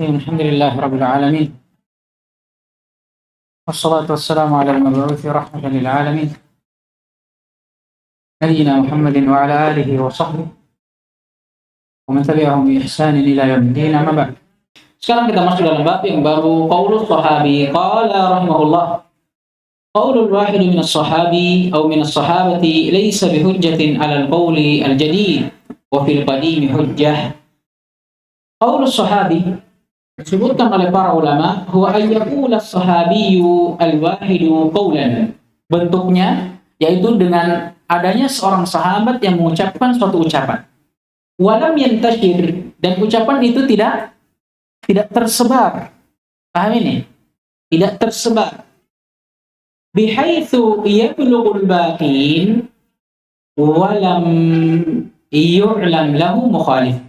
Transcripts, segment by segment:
الحمد لله رب العالمين والصلاة والسلام على المبعوث رحمة للعالمين نبينا محمد وعلى آله وصحبه ومن تبعهم بإحسان إلى يوم الدين أما بعد. Sekarang kita masuk dalam bab yang baru, qaulus sahabi. Qala rahimahullah, qaulul wahid min as-sahabi aw min as-sahabati laysa bihujjatin 'ala al-qawli al-jadid wa fil qadim hujjah. Qaulus sahabi disebutkan oleh para ulama, huwa ayyaqula as-sahabiyyu al-wahidu qawlan. Bentuknya yaitu dengan adanya seorang sahabat yang mengucapkan suatu ucapan. Walam yantashir, dan ucapan itu tidak tersebar. Paham ini? Tidak tersebar. Bihaitsu yablughul baqin walam yu'lam lahu mukhalif.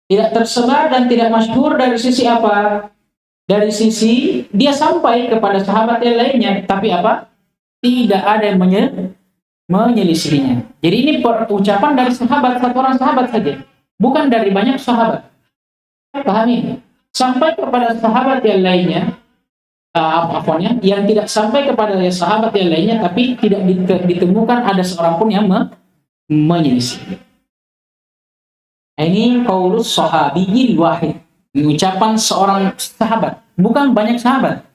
Tidak tersebar dan tidak masyhur dari sisi apa? Dari sisi dia sampai kepada sahabat yang lainnya, tapi apa? Tidak ada yang menyelisihinya. Jadi ini ucapan dari sahabat, satu orang sahabat saja, bukan dari banyak sahabat. Pahami? Sampai kepada sahabat yang lainnya, yang tidak sampai kepada sahabat yang lainnya, tapi tidak ditemukan ada seorang pun yang menyelisih. Ini qaulus sahabiyil wahid, ucapan seorang sahabat, bukan banyak sahabat.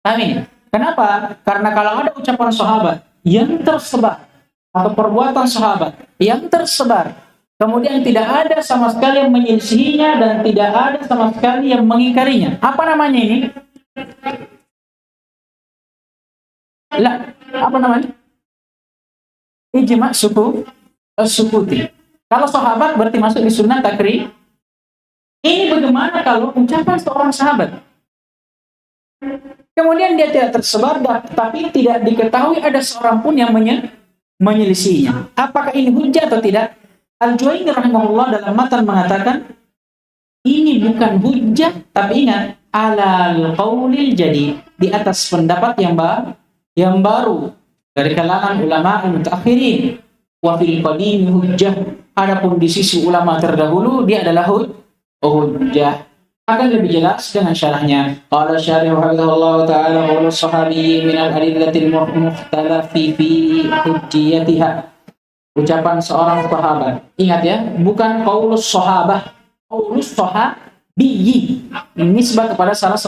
Pahami? Kenapa? Karena kalau ada ucapan sahabat yang tersebar atau perbuatan sahabat yang tersebar, kemudian tidak ada sama sekali yang menyelisihinya dan tidak ada sama sekali yang mengingkarinya, apa namanya ini? Apa namanya? Ijma' sukuti. Kalau sahabat berarti masuk di sunnah takrir. Ini bagaimana kalau ucapan seorang sahabat kemudian dia tidak tersebar, tapi tidak diketahui ada seorang pun yang menyelisihinya? Apakah ini hujjah atau tidak? Al-Juwayni rahimahullah dalam matan mengatakan ini bukan hujjah, tapi ingat, alal qaulil jadi, di atas pendapat yang baru dari kalangan ulama al-mutaakhirin. Wa fil qadim hujjah, adapun di sisi ulama terdahulu dia adalah hujjah. Akan lebih jelas dengan syarahnya. Qala syarih hafizahullah ta'ala, qaulus sahabi min al-adillatil mukhtalafi fi hujjiyatiha. Ucapan seorang sahabat. Ingat ya, bukan qaulus sahabah, qaulus sahabiyyi. Ini nisbah kepada salah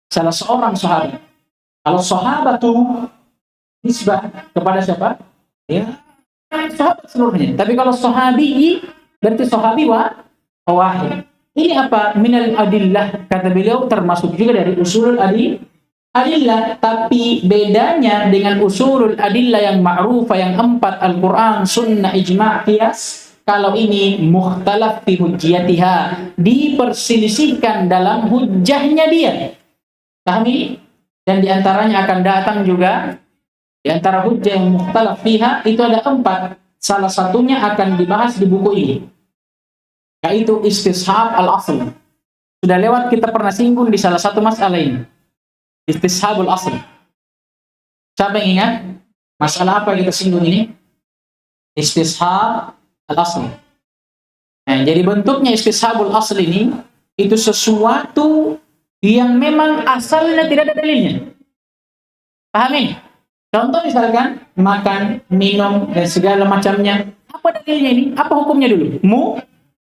seorang sahabat. Kalau sahabatu nisbah kepada siapa? Ya, sahabat seluruhnya. Tapi kalau sahabiyyi berarti sahabi wahid. Ini apa? Minal adillah, kata beliau, termasuk juga dari usulul adillah, tapi bedanya dengan usulul adillah yang ma'rufah yang 4, Al-Quran, Sunnah, Ijma', Qiyas. Kalau ini mukhtalaf fi hujjiyatiha, diperselisihkan dalam hujjahnya dia. Pahami? Dan diantaranya akan datang juga, di antara hujjah yang mukhtalaf fiha itu ada 4. Salah satunya akan dibahas di buku ini, yaitu istishab al-asl. Sudah lewat, kita pernah singgung di salah satu masalah ini, istishabul asl. Siapa yang ingat masalah apa kita singgung ini? Istishab al-asl. Nah, jadi bentuknya istishabul asl ini itu sesuatu yang memang asalnya tidak ada dalilnya. Pahami? Contoh misalkan makan, minum dan segala macamnya, apa dalilnya ini? Apa hukumnya dulu?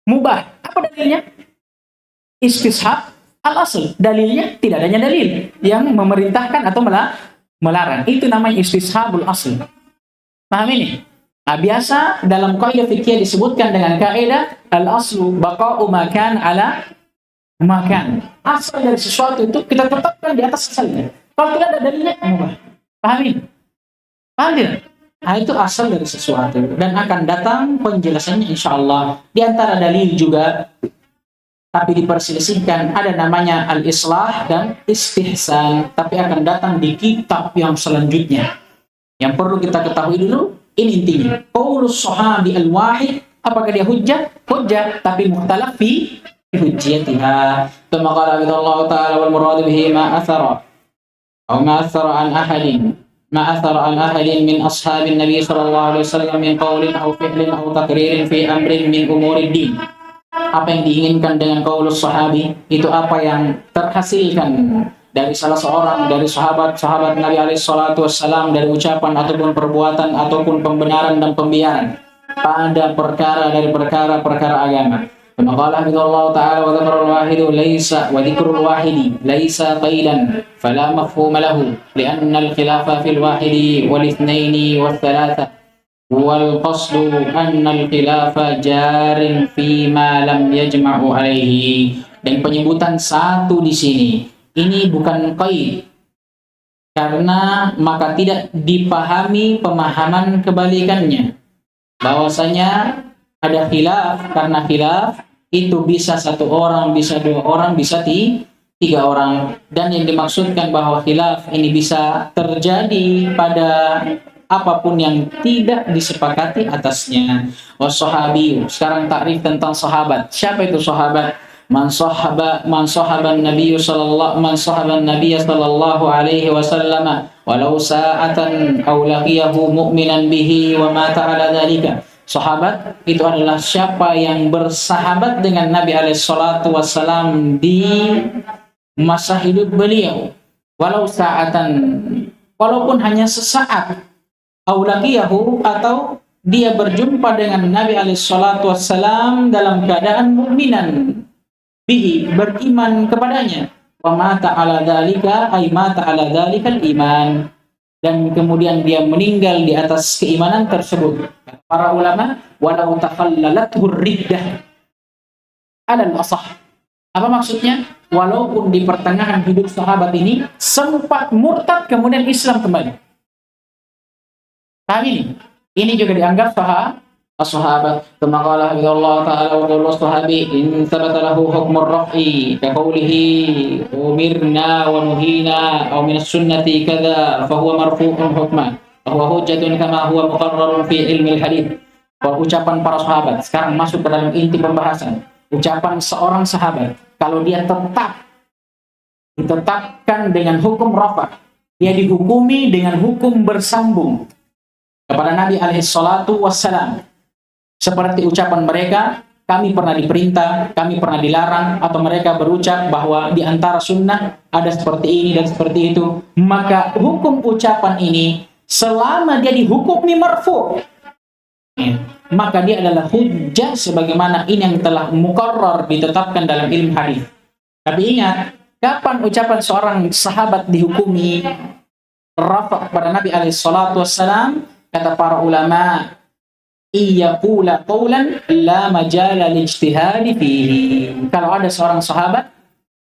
Mubah. Apa dalilnya? Istishab al-asl. Dalilnya tidak adanya dalil yang memerintahkan atau melarang. Itu namanya istishabul asl. Paham ini? Nah, biasa dalam kaidah fikih disebutkan dengan kaidah al-aslu baqa'u makan ala makan. Asal dari sesuatu itu kita tetapkan di atas asalnya. Kalau tidak ada dalilnya, mubah. Paham ini? Paham tidak? Nah, itu asal dari sesuatu dan akan datang penjelasannya insyaallah. Di antara dalil juga, tapi diperselisihkan, ada namanya al-islah dan istihsan, tapi akan datang di kitab yang selanjutnya. Yang perlu kita ketahui dulu, ini intinya. Qaulus sahabi al-wahid, apakah dia hujjah? Hujjah, tapi mukhtalaf fi hujjiyatiha. Kama qala Allah ta'ala wal murad bihi ma athara aw ma athara an ahadin ما أثر عن أحد من أصحاب النبي صلى الله عليه وسلم من قول أو فعل أو تقرير في أمر من أمور الدين. Apa yang diinginkan dengan qaulus sahabi itu apa yang terhasilkan dari salah seorang dari sahabat Nabi alaihi salatu wassalam, dari ucapan ataupun perbuatan ataupun pembenaran dan pembiaran pada perkara dari perkara-perkara agama. Kama qala Allah Ta'ala wa dzikrul wahidi laisa wa dzikrul wahidi laisa qailan fala mafhuma lahu li'anna al-khilafa fil wahidi wal itsnaini was tsalatsa wal qasdu anna al-khilafa jarin fi ma lam yajma'u alaihi. Dan penyebutan satu di sini ini bukan qaid, karena maka tidak dipahami pemahaman kebalikannya, bahwasanya ada khilaf, karena khilaf itu bisa satu orang, bisa dua orang, bisa tiga orang. Dan yang dimaksudkan bahwa khilaf ini bisa terjadi pada apapun yang tidak disepakati atasnya. Wassahabi, sekarang takrif tentang sahabat. Siapa itu sahabat? Man sahaban Nabi sallallahu alaihi wasallam walau sa'atan aw laqiyahu mu'minan bihi wa mata ala dzalika. Sahabat itu adalah siapa yang bersahabat dengan Nabi alaihi salatu wasallam di masa hidup beliau, walau sa'atan, walaupun hanya sesaat, aulaqiyahu, atau dia berjumpa dengan Nabi alaihi salatu wassalam dalam keadaan mukminan bihi, beriman kepadanya, wa mata ala dzalika ay mata ala dzalikal iman, dan kemudian dia meninggal di atas keimanan tersebut. Para ulama, walau takhallalathu riddah alal asah. Apa maksudnya? Walaupun di pertengahan hidup sahabat ini sempat murtad kemudian Islam kembali. Paham ini? Ini juga dianggap sahabat. Kama qala Allah Ta'ala wa qala sahabi in thabata lahu hukmur raf'i ka qawlihi umirna wa nuhina aw min as-sunnati kadza fa huwa marfu'un hukman wa huwa hujjatun kama huwa muqarrarun fi ilmi al-hadits. Ucapan para sahabat sekarang masuk ke dalam inti pembahasan. Ucapan seorang sahabat, kalau dia ditetapkan dengan hukum rafa, dia dihukumi dengan hukum bersambung kepada Nabi alaihi salatu wassalam. Seperti ucapan mereka, kami pernah diperintah, kami pernah dilarang, atau mereka berucap bahwa di antara sunnah ada seperti ini dan seperti itu, maka hukum ucapan ini selama dia dihukumi marfu', maka dia adalah hujjah sebagaimana ini yang telah muqarrar ditetapkan dalam ilmu hadis. Tapi ingat, kapan ucapan seorang sahabat dihukumi rafa' pada Nabi alaihi salatu wassalam? Kata para ulama, iyaqula qawlan la majala lijtihadi fihi. Kalau ada seorang sahabat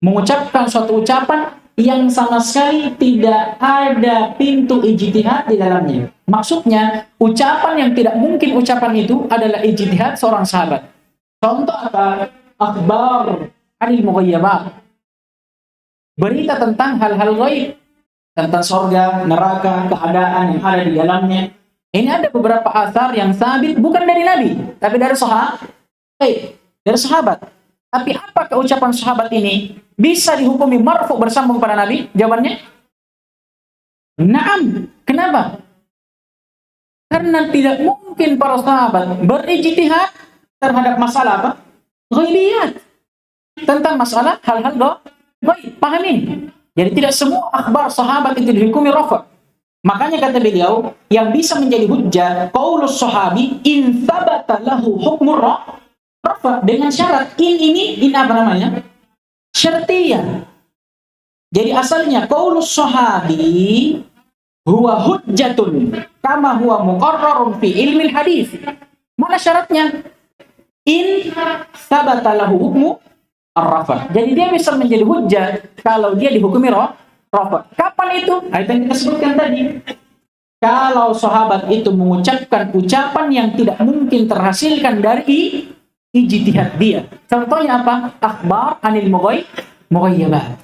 mengucapkan suatu ucapan yang sama sekali tidak ada pintu ijtihad di dalamnya. Maksudnya, ucapan yang tidak mungkin ucapan itu adalah ijtihad seorang sahabat. Contoh apa? Akhbar anil mughayyabat. Berita tentang hal-hal ghaib, tentang surga, neraka, keadaan yang ada di dalamnya. Ini ada beberapa asar yang sabit bukan dari Nabi, tapi dari sahabat. Tapi apakah ucapan sahabat ini bisa dihukumi marfu bersambung kepada Nabi? Jawabannya, na'am. Kenapa? Karena tidak mungkin para sahabat berijtihad terhadap masalah apa? Ghaibiyat. Tentang masalah hal-hal ghaib. Pahamin. Jadi tidak semua akhbar sahabat itu dihukumi rafa'. Makanya kata beliau, yang bisa menjadi hujjah qaulus sahabi in thabata lahu hukmur rafa', dengan syarat in apa namanya? Syartiyah. Jadi asalnya qaulus sahabi huwa hujjatun kama huwa muqarrarun fi ilmi hadis. Mana syaratnya? In thabata lahu hukmu ar-rafa'. Jadi dia bisa menjadi hujjah kalau dia dihukumi rafa'. Kapan itu? Ayat yang kita sebutkan tadi. Kalau sahabat itu mengucapkan ucapan yang tidak mungkin terhasilkan dari ijtihad dia. Contohnya apa? Akhbar anil mughayyabat.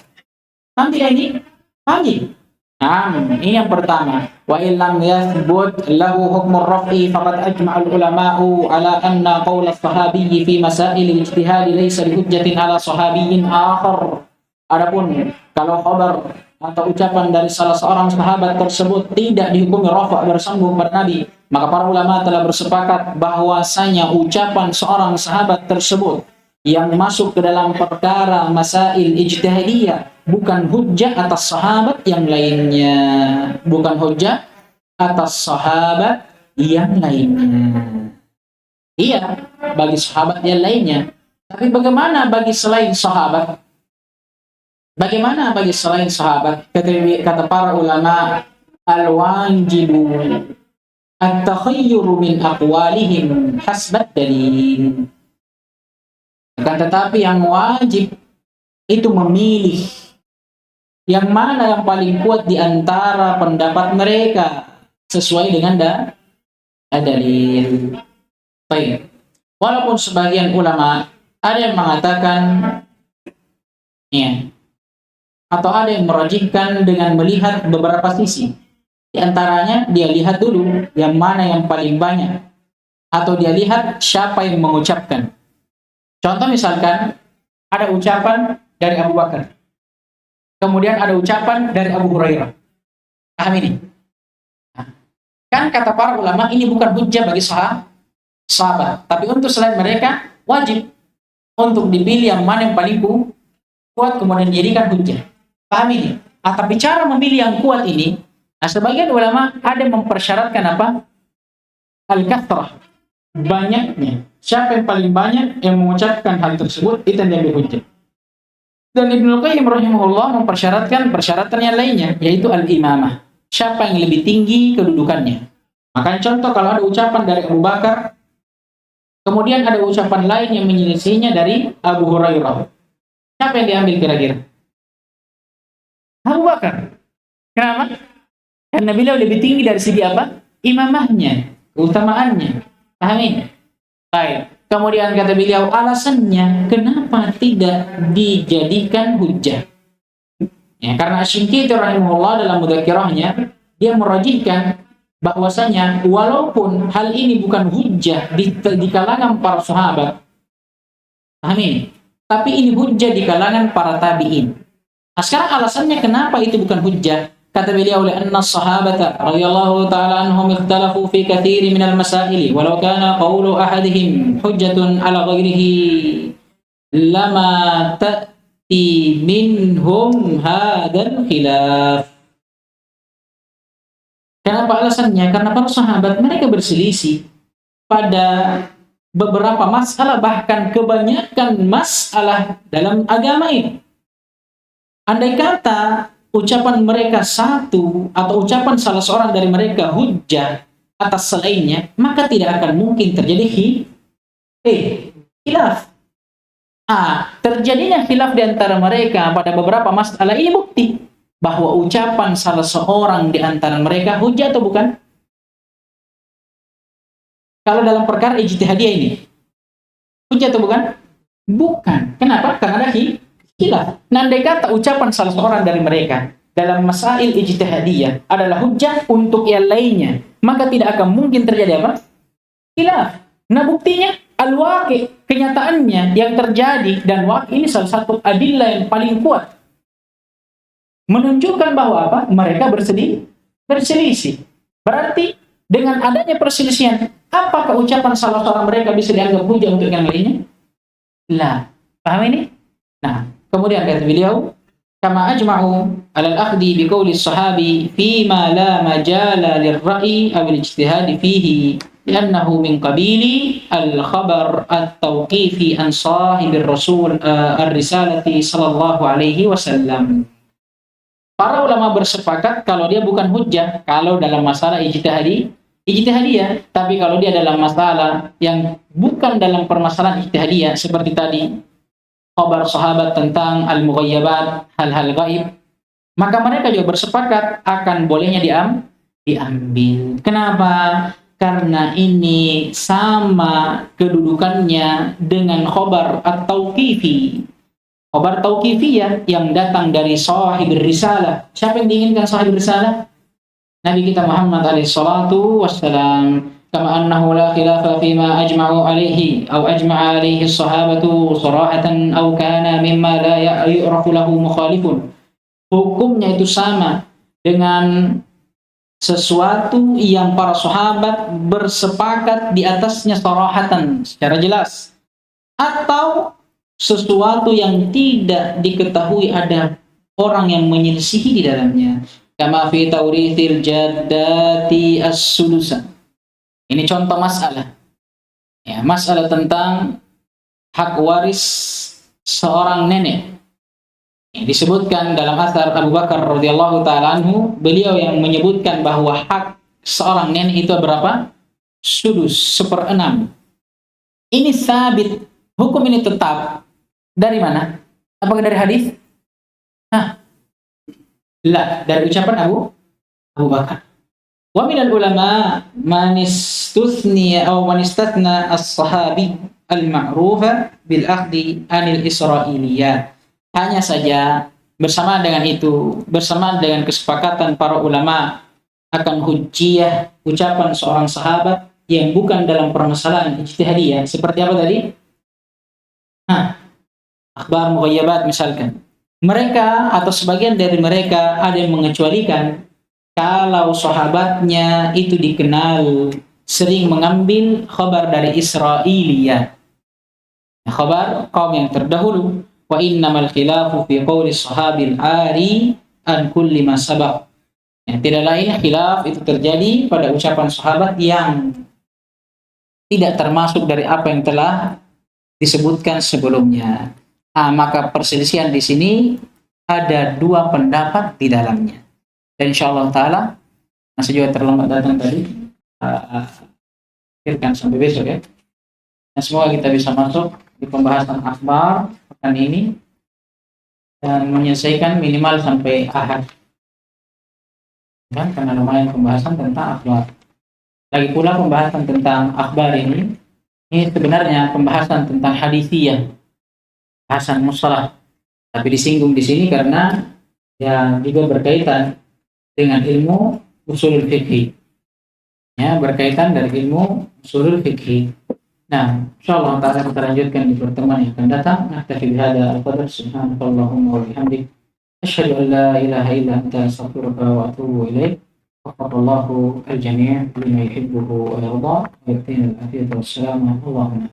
Nanti ini pahami. Nah, ini yang pertama. Wa illam yathbut lahu hukmur raf'i faqad ajma'al ulama'u ala anna qaul as-sahabi fi masail al-ijtihad laysa bihujjatin ala sahabiyyin akhar. Adapun kalau khabar atau ucapan dari salah seorang sahabat tersebut tidak dihukumi rafa' bersambung kepada Nabi, maka para ulama telah bersepakat bahwasanya ucapan seorang sahabat tersebut yang masuk ke dalam perkara masail ijtihadiyah bukan hujjah atas sahabat yang lainnya, bukan hujjah atas sahabat yang lainnya. Iya, bagi sahabat yang lainnya. Tapi bagaimana bagi selain sahabat? Bagaimana bagi selain sahabat? Kata para ulama, al-wajibu at-takhayyuru min aqwalihim hasbat dalil. Akan tetapi yang wajib itu memilih yang mana yang paling kuat di antara pendapat mereka sesuai dengan dalil. Baik. Walaupun sebagian ulama ada yang mengatakan ya, atau ada yang merajihkan dengan melihat beberapa sisi. Di antaranya dia lihat dulu yang mana yang paling banyak, atau dia lihat siapa yang mengucapkan. Contoh misalkan ada ucapan dari Abu Bakar, kemudian ada ucapan dari Abu Hurairah. Paham ini? Kan kata para ulama ini bukan hujjah bagi sahabat, tapi untuk selain mereka wajib untuk dipilih yang mana yang paling kuat kemudian dijadikan hujjah. Paham ini? Tapi cara memilih yang kuat ini, sebagian ulama ada yang mempersyaratkan apa? Al-kathrah, banyaknya. Siapa yang paling banyak yang mengucapkan hal tersebut, itu yang diambil hujjah. Dan Ibnu Qayyim rahimahullah mempersyaratkan persyaratan yang lainnya, yaitu al-imamah. Siapa yang lebih tinggi kedudukannya. Maka contoh kalau ada ucapan dari Abu Bakar, kemudian ada ucapan lain yang menyelisihinya dari Abu Hurairah. Siapa yang diambil kira-kira? Abu Bakar. Kenapa? Karena beliau lebih tinggi dari segi apa? Imamahnya, keutamaannya. Pahami? Baik. Kemudian kata beliau, alasannya kenapa tidak dijadikan hujjah? Ya, karena Asy-Syinkiti rahimahullah dalam Mudzakirahnya dia merajihkan bahwasanya walaupun hal ini bukan hujjah di kalangan para sahabat, amin, tapi ini hujjah di kalangan para tabi'in. Nah, sekarang alasannya kenapa itu bukan hujjah? Kata beliau, "Li'anna as-sahabata radhiyallahu ta'ala anhum ikhtalafu fi katsirin minal masail, walau kana qawlu ahadihim hujjatun 'ala ghairihi lama ta'ti minhum hadzal khilaf." Kenapa alasannya? Karena para sahabat mereka berselisih pada beberapa masalah, bahkan kebanyakan masalah dalam agama ini. Andai kata ucapan mereka satu atau ucapan salah seorang dari mereka hujjah atas selainnya, maka tidak akan mungkin terjadi khilaf. Terjadinya khilaf di antara mereka pada beberapa masalah ini bukti bahwa ucapan salah seorang di antara mereka hujjah atau bukan? Kalau dalam perkara ijtihadiyah ini hujjah atau bukan? Bukan. Kenapa? Karena ada khilaf. Andai kata ucapan salah seorang dari mereka dalam masail ijtihadiyah adalah hujjah untuk yang lainnya, maka tidak akan mungkin terjadi apa? Khilaf. Nah, buktinya al-waqi', kenyataannya yang terjadi, dan waqi' ini salah satu adillah yang paling kuat menunjukkan bahwa apa? Mereka berselisih. Berarti dengan adanya perselisihan, apakah ucapan salah seorang mereka bisa dianggap hujjah untuk yang lainnya? Lah, paham ini? Nah, kemudian kata beliau, kama ajma'u 'ala al-akhdhi bi qawli as-sahabi fi ma la majala lir-ra'yi aw al-ijtihad fihi li'annahu min qabili al-khabar at-tawqifi an sahibir rasul ar-risalati sallallahu alaihi wasallam. Para ulama bersepakat kalau dia bukan hujjah kalau dalam masalah ijtihadiyah, tapi kalau dia dalam masalah yang bukan dalam permasalahan ijtihadiyah seperti tadi khabar sahabat tentang al-mughayyabat, hal-hal gaib, maka mereka juga bersepakat akan bolehnya diambil. Kenapa? Karena ini sama kedudukannya dengan khabar at-tauqifi. Khabar tauqifiyah yang datang dari sahibir risalah. Siapa yang diinginkan sahibir risalah? Nabi kita Muhammad alaihi salatu wassalam. Kama annahu la khilafa fima ajma'u alaihi aw ajma'a alaihi as-sahabatu sarahatan aw kana mimma la yu'rafu lahu mukhalifun. Hukumnya itu sama dengan sesuatu yang para sahabat bersepakat di atasnya sarahatan secara jelas, atau sesuatu yang tidak diketahui ada orang yang menyelisihi di dalamnya. Kama fi taurithil jaddati as-sulusan. Ini contoh masalah. Ya, masalah tentang hak waris seorang nenek. Disebutkan dalam asar Abu Bakar radhiyallahu taala anhu, beliau yang menyebutkan bahwa hak seorang nenek itu berapa? Sudus, 1/6. Ini sabit, hukum ini tetap dari mana? Apakah dari hadis? La, dari ucapan Abu Bakar. Wa minal ulama man istuthniya aw man istathna as-sahabi al-ma'rufa bil akhdi anil israiliyat. Hanya saja bersama dengan itu, bersama dengan kesepakatan para ulama akan hujjiyah ucapan seorang sahabat yang bukan dalam permasalahan ijtihadiyah. Seperti apa tadi? Akhbar mughayyabat misalkan. Mereka atau sebagian dari mereka ada yang mengecualikan kalau sahabatnya itu dikenal sering mengambil khabar dari Israiliyah. Khabar kaum yang terdahulu. Wa innamal khilafu fi qawli sahabil ari an kulli ma sabaq. Tidak lain khilaf itu terjadi pada ucapan sahabat yang tidak termasuk dari apa yang telah disebutkan sebelumnya. Maka perselisihan di sini ada 2 pendapat di dalamnya. Dan insyaallah taala masih juga terlambat datang tadi. Akhirkan sampai besok ya. Dan semoga kita bisa masuk di pembahasan akhbar pekan ini dan menyelesaikan minimal sampai Ahad. Kan karena lumayan pembahasan tentang akhbar. Lagi pula pembahasan tentang akhbar ini sebenarnya pembahasan tentang hadisiyah, bahasan mustalah. Tapi disinggung di sini karena ya juga berkaitan dengan ilmu usulul fikih. Ya, berkaitan dari ilmu usulul fikih. Nah, insyaallah taala kita lanjutkan di pertemuan yang akan datang. Naktafi bihadza al-qadar, subhanakallahumma wa bihamdik, asyhadu an la ilaha illa anta, astaghfiruka wa atubu ilaik. Wafaqallahu al-jami' lima yuhibbuhu wa yarda, wa yatina al-afiyata wassalamu. Allahumma